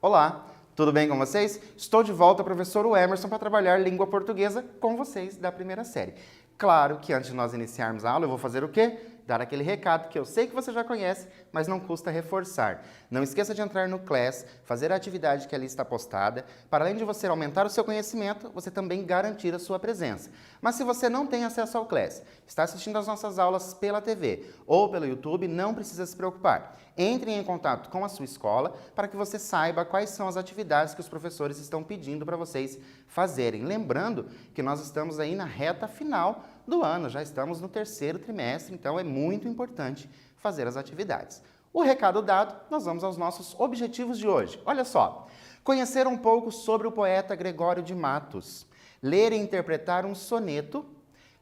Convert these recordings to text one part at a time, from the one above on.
Olá, tudo bem com vocês? Estou de volta, professor Emerson, para trabalhar língua portuguesa com vocês da primeira série. Claro que antes de nós iniciarmos a aula, eu vou fazer o quê? Dar aquele recado que eu sei que você já conhece, mas não custa reforçar. Não esqueça de entrar no Class, fazer a atividade que ali está postada. Para além de você aumentar o seu conhecimento, você também garantir a sua presença. Mas se você não tem acesso ao Class, está assistindo às nossas aulas pela TV ou pelo YouTube, não precisa se preocupar. Entre em contato com a sua escola para que você saiba quais são as atividades que os professores estão pedindo para vocês fazerem. Lembrando que nós estamos aí na reta final do ano, já estamos no terceiro trimestre, então é muito importante fazer as atividades. O recado dado, nós vamos aos nossos objetivos de hoje. Olha só, conhecer um pouco sobre o poeta Gregório de Matos, ler e interpretar um soneto,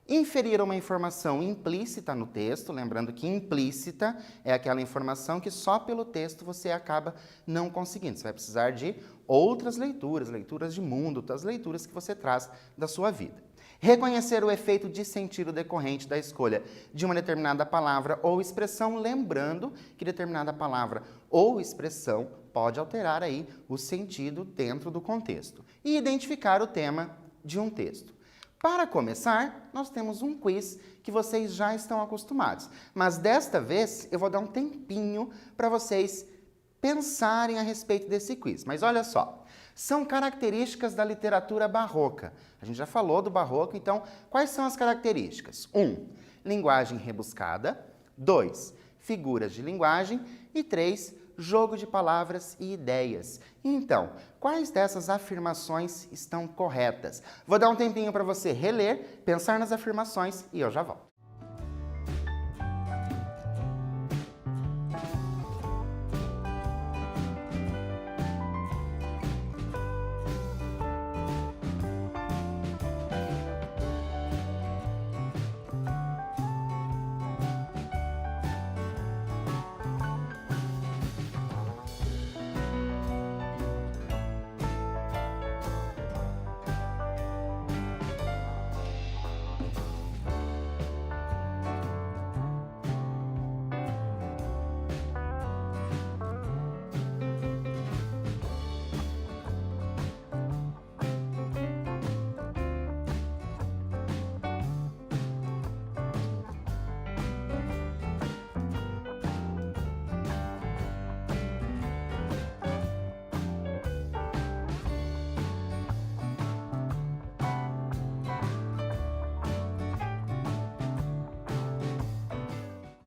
inferir uma informação implícita no texto, lembrando que implícita é aquela informação que só pelo texto você acaba não conseguindo. Você vai precisar de outras leituras, leituras de mundo, outras leituras que você traz da sua vida. Reconhecer o efeito de sentido decorrente da escolha de uma determinada palavra ou expressão, lembrando que determinada palavra ou expressão pode alterar aí o sentido dentro do contexto. E identificar o tema de um texto. Para começar, nós temos um quiz que vocês já estão acostumados, mas desta vez eu vou dar um tempinho para vocês pensarem a respeito desse quiz. Mas olha só, são características da literatura barroca. A gente já falou do barroco, então quais são as características? 1. Linguagem rebuscada. 2. Figuras de linguagem. E 3. Jogo de palavras e ideias. Então, quais dessas afirmações estão corretas? Vou dar um tempinho para você reler, pensar nas afirmações e eu já volto.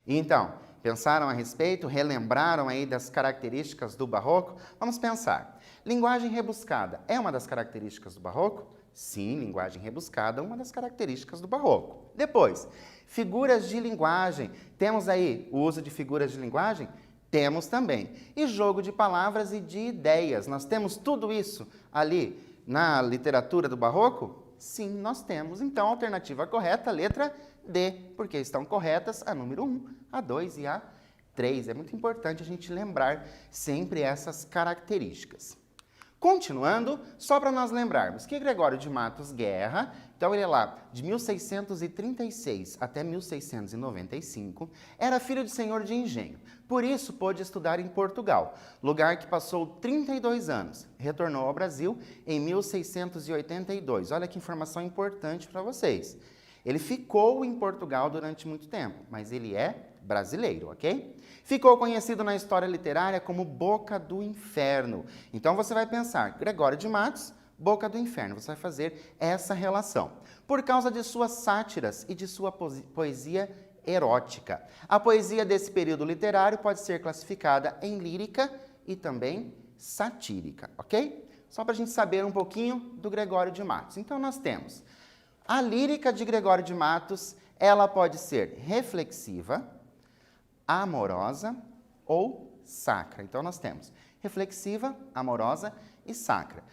Então, pensaram a respeito? Relembraram aí das características do barroco? Vamos pensar. Linguagem rebuscada é uma das características do barroco? Sim, linguagem rebuscada é uma das características do barroco. Depois, figuras de linguagem. Temos aí o uso de figuras de linguagem? Temos também. E jogo de palavras e de ideias. Nós temos tudo isso ali na literatura do barroco? Sim, nós temos. Então, a alternativa correta, letra D, porque estão corretas a número 1, a 2 e a 3. É muito importante a gente lembrar sempre essas características. Continuando, só para nós lembrarmos que Gregório de Matos Guerra, então ele é lá de 1636 até 1695, era filho de senhor de engenho. Por isso pôde estudar em Portugal, lugar que passou 32 anos. Retornou ao Brasil em 1682. Olha que informação importante para vocês. Ele ficou em Portugal durante muito tempo, mas ele é brasileiro, ok? Ficou conhecido na história literária como Boca do Inferno. Então você vai pensar, Gregório de Matos, Boca do Inferno. Você vai fazer essa relação. Por causa de suas sátiras e de sua poesia erótica. A poesia desse período literário pode ser classificada em lírica e também satírica, ok? Só para a gente saber um pouquinho do Gregório de Matos. Então nós temos a lírica de Gregório de Matos, ela pode ser reflexiva, amorosa ou sacra. Então nós temos reflexiva, amorosa e sacra.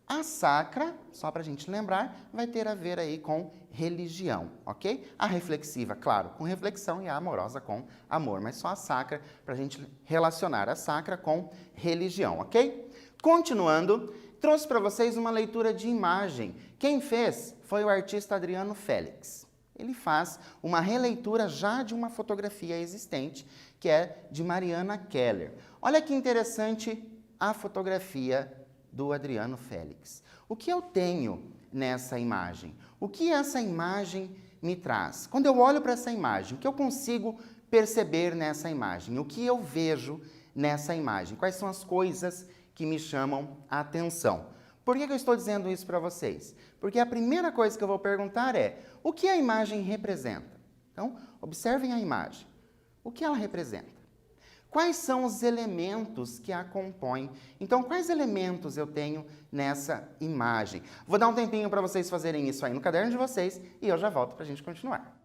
A sacra, só para a gente lembrar, vai ter a ver aí com religião, ok? A reflexiva, claro, com reflexão e a amorosa com amor, mas só a sacra para a gente relacionar a sacra com religião, ok? Continuando, trouxe para vocês uma leitura de imagem. Quem fez foi o artista Adriano Félix. Ele faz uma releitura já de uma fotografia existente, que é de Mariana Keller. Olha que interessante a fotografia do Adriano Félix. O que eu tenho nessa imagem? O que essa imagem me traz? Quando eu olho para essa imagem, o que eu consigo perceber nessa imagem? O que eu vejo nessa imagem? Quais são as coisas que me chamam a atenção? Por que eu estou dizendo isso para vocês? Porque a primeira coisa que eu vou perguntar é: o que a imagem representa? Então, observem a imagem. O que ela representa? Quais são os elementos que a compõem? Então, quais elementos eu tenho nessa imagem? Vou dar um tempinho para vocês fazerem isso aí no caderno de vocês e eu já volto para a gente continuar.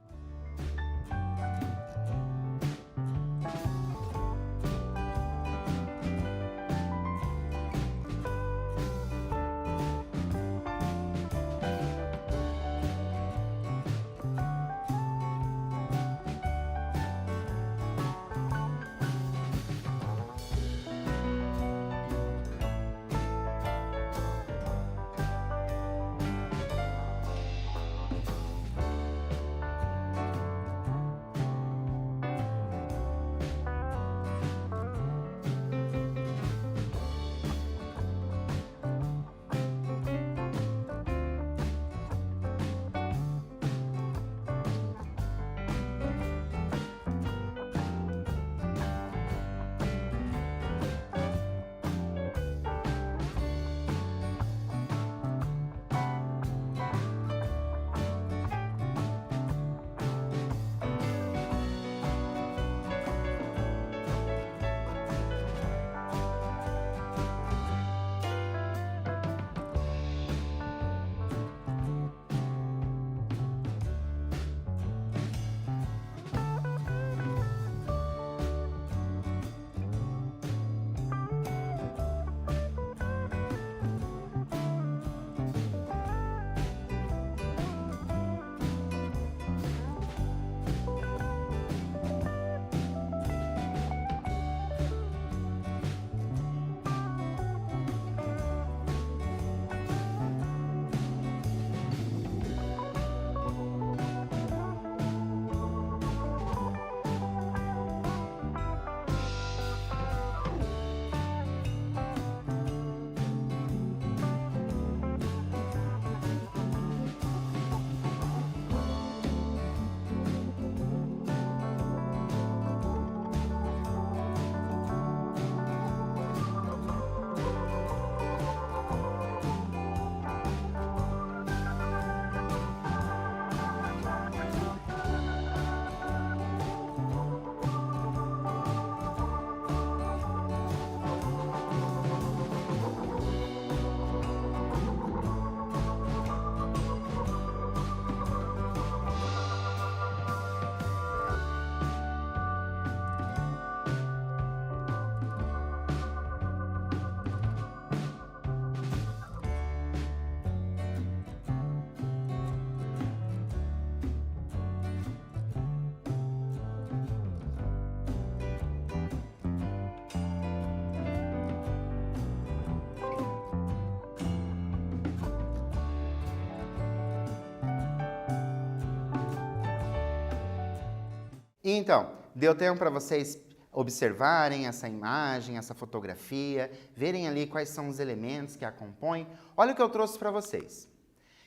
Então, deu tempo para vocês observarem essa imagem, essa fotografia, verem ali quais são os elementos que a compõem. Olha o que eu trouxe para vocês.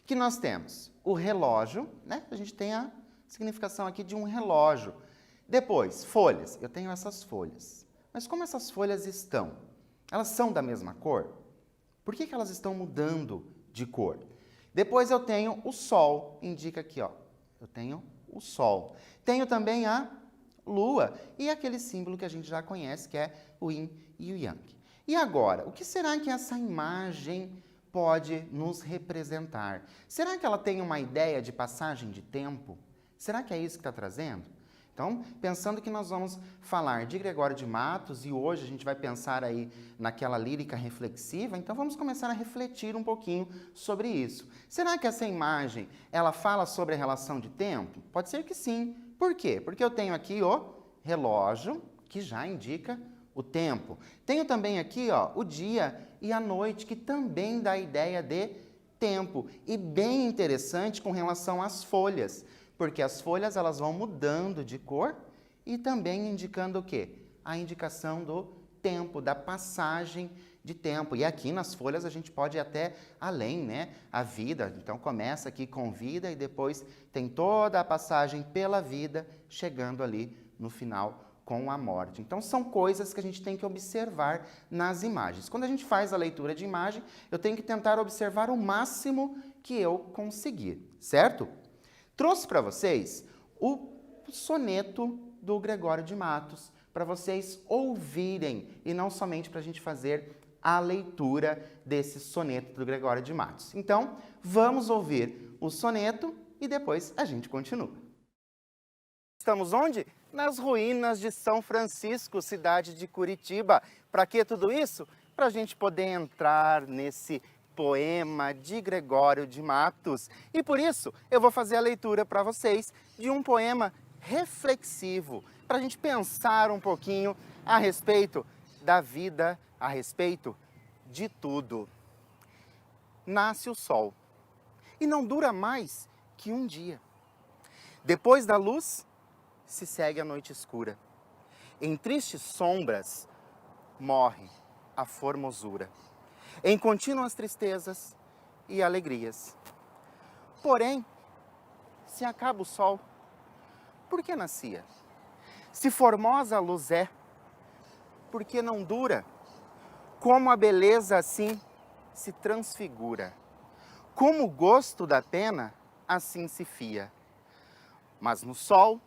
Que nós temos o relógio, né? A gente tem a significação aqui de um relógio. Depois, folhas. Eu tenho essas folhas. Mas como essas folhas estão? Elas são da mesma cor? Por que elas estão mudando de cor? Depois eu tenho o sol, indica aqui, ó. Eu tenho o sol. Tenho também a lua e aquele símbolo que a gente já conhece, que é o yin e o yang. E agora, o que será que essa imagem pode nos representar? Será que ela tem uma ideia de passagem de tempo? Será que é isso que está trazendo? Então, pensando que nós vamos falar de Gregório de Matos e hoje a gente vai pensar aí naquela lírica reflexiva, então vamos começar a refletir um pouquinho sobre isso. Será que essa imagem, ela fala sobre a relação de tempo? Pode ser que sim. Por quê? Porque eu tenho aqui o relógio, que já indica o tempo. Tenho também aqui, ó, o dia e a noite, que também dá a ideia de tempo. E bem interessante com relação às folhas, porque as folhas elas vão mudando de cor e também indicando o quê? A indicação do tempo, da passagem de tempo. E aqui nas folhas a gente pode ir até além, né? A vida, então começa aqui com vida e depois tem toda a passagem pela vida, chegando ali no final com a morte. Então são coisas que a gente tem que observar nas imagens. Quando a gente faz a leitura de imagem, eu tenho que tentar observar o máximo que eu conseguir, certo? Trouxe para vocês o soneto do Gregório de Matos, para vocês ouvirem e não somente para a gente fazer a leitura desse soneto do Gregório de Matos. Então, vamos ouvir o soneto e depois a gente continua. Estamos onde? Nas ruínas de São Francisco, cidade de Curitiba. Para que tudo isso? Para a gente poder entrar nesse poema de Gregório de Matos. E por isso, eu vou fazer a leitura para vocês de um poema reflexivo, para a gente pensar um pouquinho a respeito da vida, a respeito de tudo. Nasce o sol e não dura mais que um dia. Depois da luz, se segue a noite escura. Em tristes sombras, morre a formosura. Em contínuas tristezas e alegrias. Porém, se acaba o sol, por que nascia? Se formosa a luz é, por que não dura? Como a beleza assim se transfigura. Como o gosto da pena assim se fia. Mas no sol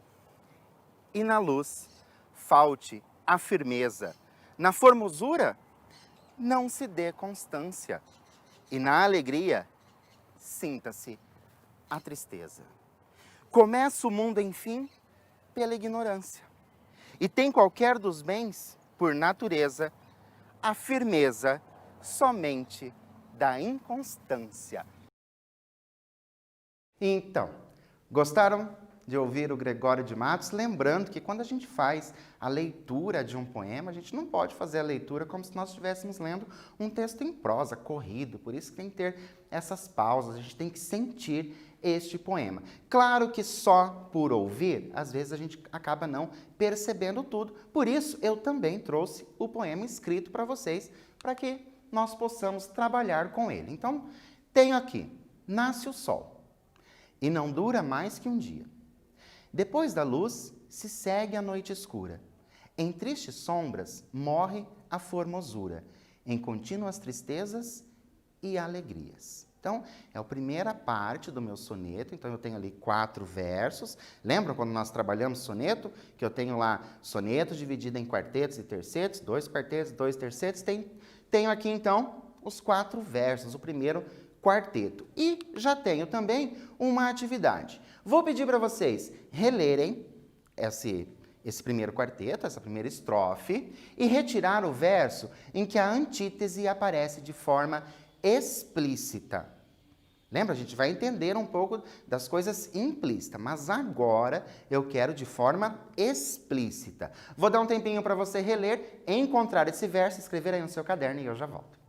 e na luz falte a firmeza. Na formosura não se dê constância. E na alegria sinta-se a tristeza. Começa o mundo, enfim, pela ignorância. E tem qualquer dos bens, por natureza, a firmeza somente da inconstância. Então, gostaram de ouvir o Gregório de Matos? Lembrando que quando a gente faz a leitura de um poema, a gente não pode fazer a leitura como se nós estivéssemos lendo um texto em prosa, corrido. Por isso que tem que ter essas pausas, a gente tem que sentir este poema. Claro que só por ouvir, às vezes a gente acaba não percebendo tudo. Por isso, eu também trouxe o poema escrito para vocês, para que nós possamos trabalhar com ele. Então, tenho aqui, nasce o sol, e não dura mais que um dia. Depois da luz, se segue a noite escura. Em tristes sombras, morre a formosura, em contínuas tristezas e alegrias. Então, é a primeira parte do meu soneto, então eu tenho ali 4 versos. Lembram quando nós trabalhamos soneto? Que eu tenho lá soneto dividido em quartetos e tercetos, 2 quartetos, 2 tercetos. Tenho aqui, então, os 4 versos, o primeiro quarteto. E já tenho também uma atividade. Vou pedir para vocês relerem esse primeiro quarteto, essa primeira estrofe, e retirar o verso em que a antítese aparece de forma explícita. Lembra? A gente vai entender um pouco das coisas implícitas, mas agora eu quero de forma explícita. Vou dar um tempinho para você reler, encontrar esse verso, escrever aí no seu caderno e eu já volto.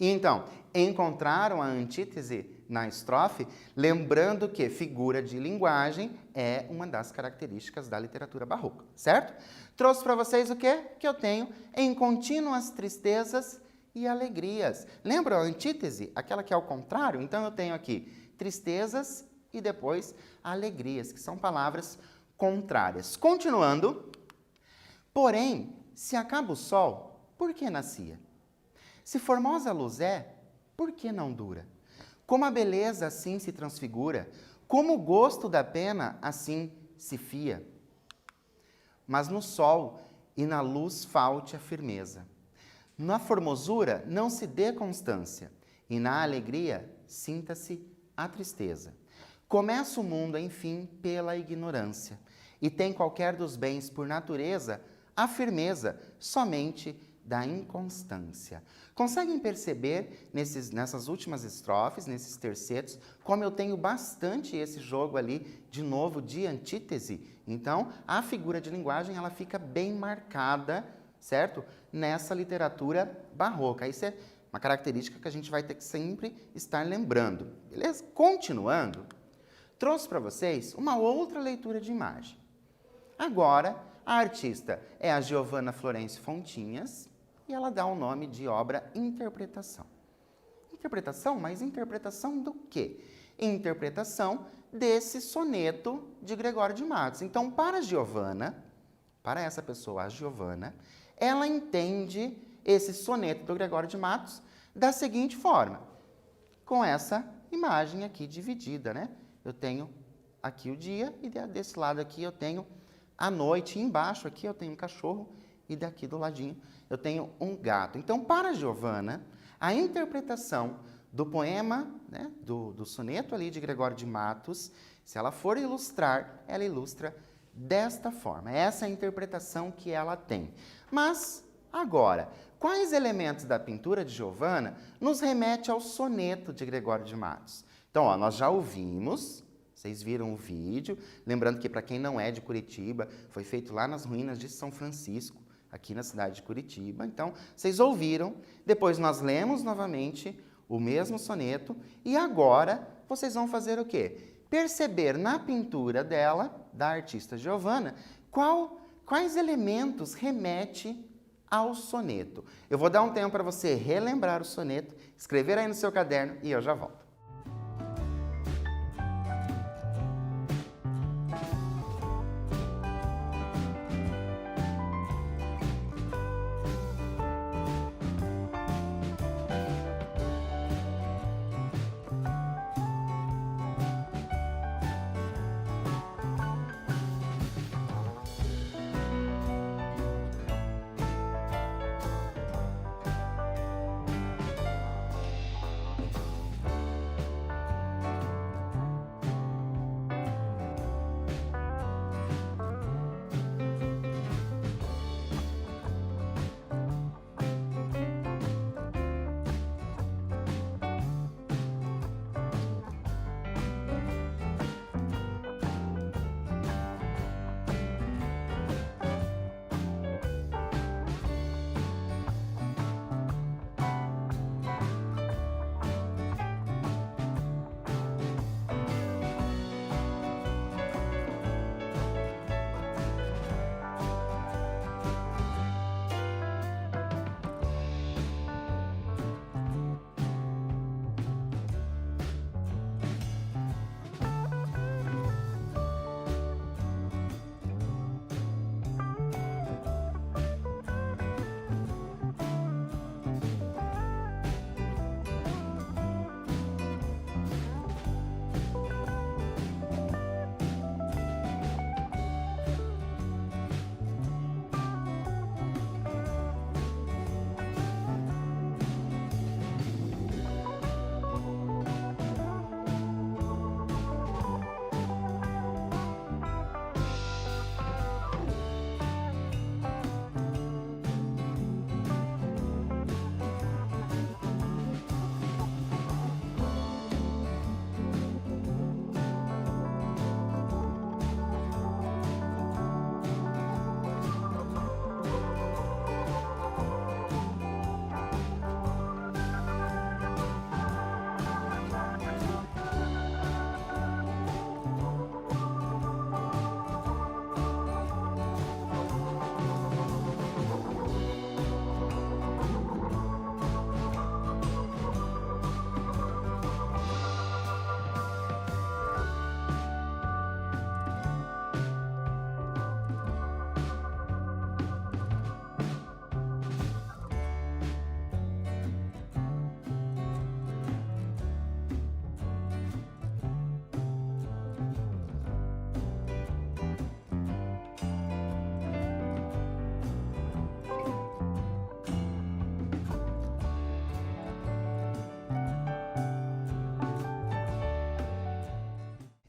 Então, encontraram a antítese na estrofe, lembrando que figura de linguagem é uma das características da literatura barroca, certo? Trouxe para vocês o quê? Que eu tenho em contínuas tristezas e alegrias. Lembra a antítese? Aquela que é ao contrário? Então, eu tenho aqui tristezas e depois alegrias, que são palavras contrárias. Continuando, porém, se acaba o sol, por que nascia? Se formosa a luz é, por que não dura? Como a beleza assim se transfigura, como o gosto da pena assim se fia. Mas no sol e na luz falte a firmeza. Na formosura não se dê constância, e na alegria sinta-se a tristeza. Começa o mundo, enfim, pela ignorância, e tem qualquer dos bens por natureza a firmeza somente da inconstância. Conseguem perceber nessas últimas estrofes, nesses tercetos, como eu tenho bastante esse jogo ali, de novo, de antítese? Então, a figura de linguagem, ela fica bem marcada, certo? Nessa literatura barroca. Isso é uma característica que a gente vai ter que sempre estar lembrando. Beleza? Continuando, trouxe para vocês uma outra leitura de imagem. Agora, a artista é a Giovanna Florencio Fontinhas e ela dá o nome de obra Interpretação. Interpretação? Mas interpretação do quê? Interpretação desse soneto de Gregório de Matos. Então, para a Giovanna, para essa pessoa, a Giovanna, ela entende esse soneto do Gregório de Matos da seguinte forma, com essa imagem aqui dividida, né? Eu tenho aqui o dia e desse lado aqui eu tenho a noite. E embaixo aqui eu tenho um cachorro e daqui do ladinho eu tenho um gato. Então, para a Giovanna, a interpretação do poema, né, do soneto ali de Gregório de Matos, se ela for ilustrar, ela ilustra desta forma. Essa é a interpretação que ela tem. Mas, agora, quais elementos da pintura de Giovanna nos remete ao soneto de Gregório de Matos? Então, ó, nós já ouvimos, vocês viram o vídeo, lembrando que para quem não é de Curitiba, foi feito lá nas ruínas de São Francisco, aqui na cidade de Curitiba. Então, vocês ouviram, depois nós lemos novamente o mesmo soneto e agora vocês vão fazer o quê? Perceber na pintura dela, da artista Giovanna, quais elementos remete ao soneto. Eu vou dar um tempo para você relembrar o soneto, escrever aí no seu caderno e eu já volto.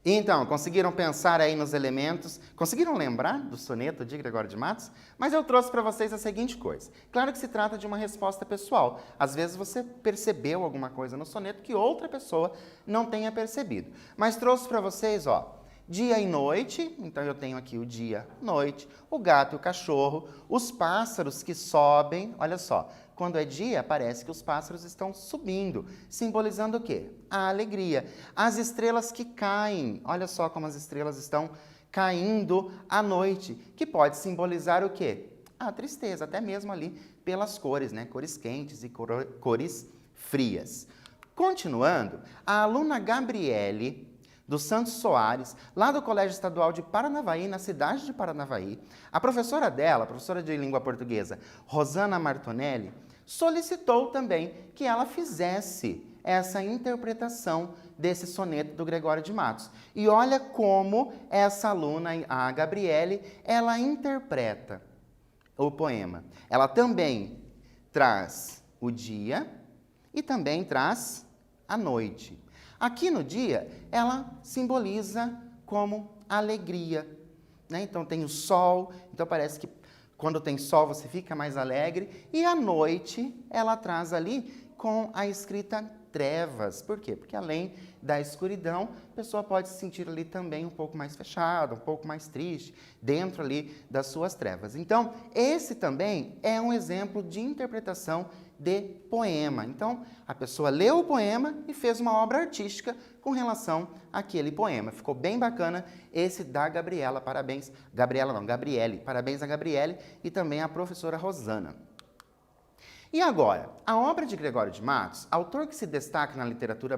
Então, conseguiram pensar aí nos elementos? Conseguiram lembrar do soneto de Gregório de Matos? Mas eu trouxe para vocês a seguinte coisa. Claro que se trata de uma resposta pessoal. Às vezes você percebeu alguma coisa no soneto que outra pessoa não tenha percebido. Mas trouxe para vocês, ó, dia e noite. Então eu tenho aqui o dia, noite, o gato e o cachorro, os pássaros que sobem. Olha só. Quando é dia, parece que os pássaros estão subindo, simbolizando o quê? A alegria. As estrelas que caem, olha só como as estrelas estão caindo à noite, que pode simbolizar o quê? A tristeza, até mesmo ali pelas cores, né? Cores quentes e cores frias. Continuando, a aluna Gabriele dos Santos Soares, lá do Colégio Estadual de Paranavaí, na cidade de Paranavaí, a professora dela, a professora de língua portuguesa, Rosana Martonelli, solicitou também que ela fizesse essa interpretação desse soneto do Gregório de Matos. E olha como essa aluna, a Gabriele, ela interpreta o poema. Ela também traz o dia e também traz a noite. Aqui no dia, ela simboliza como alegria, né? Então tem o sol, então parece que quando tem sol você fica mais alegre. E à noite, ela traz ali com a escrita trevas. Por quê? Porque além da escuridão, a pessoa pode se sentir ali também um pouco mais fechada, um pouco mais triste, dentro ali das suas trevas. Então, esse também é um exemplo de interpretação de poema. Então, a pessoa leu o poema e fez uma obra artística com relação àquele poema. Ficou bem bacana esse da Gabriela. Parabéns. Gabriele. Parabéns a Gabriele e também à professora Rosana. E agora, a obra de Gregório de Matos, autor que se destaca na literatura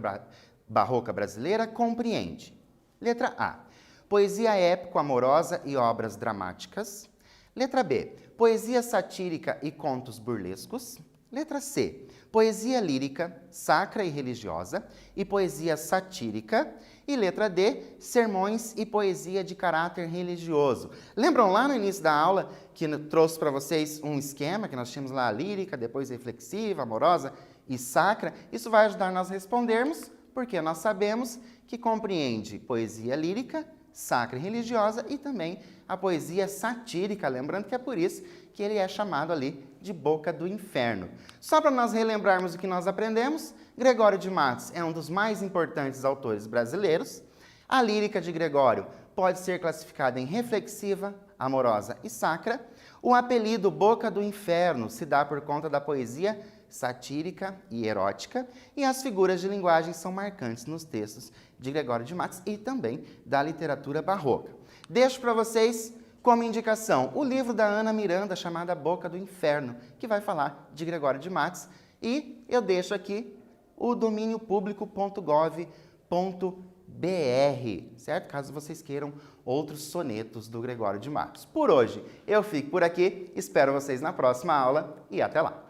barroca brasileira, compreende. Letra A. Poesia épico-amorosa e obras dramáticas. Letra B. Poesia satírica e contos burlescos. Letra C. Poesia lírica, sacra e religiosa e poesia satírica. E letra D. Sermões e poesia de caráter religioso. Lembram lá no início da aula que trouxe para vocês um esquema que nós tínhamos lá, lírica, depois reflexiva, amorosa e sacra? Isso vai ajudar nós a respondermos, porque nós sabemos que compreende poesia lírica, sacra e religiosa e também a poesia satírica, lembrando que é por isso que ele é chamado ali de Boca do Inferno. Só para nós relembrarmos o que nós aprendemos, Gregório de Matos é um dos mais importantes autores brasileiros. A lírica de Gregório pode ser classificada em reflexiva, amorosa e sacra. O apelido Boca do Inferno se dá por conta da poesia satírica e erótica, e as figuras de linguagem são marcantes nos textos de Gregório de Matos e também da literatura barroca. Deixo para vocês como indicação o livro da Ana Miranda chamado Boca do Inferno, que vai falar de Gregório de Matos, e eu deixo aqui o dominiopublico.gov.br, certo? Caso vocês queiram outros sonetos do Gregório de Matos. Por hoje, eu fico por aqui, espero vocês na próxima aula e até lá!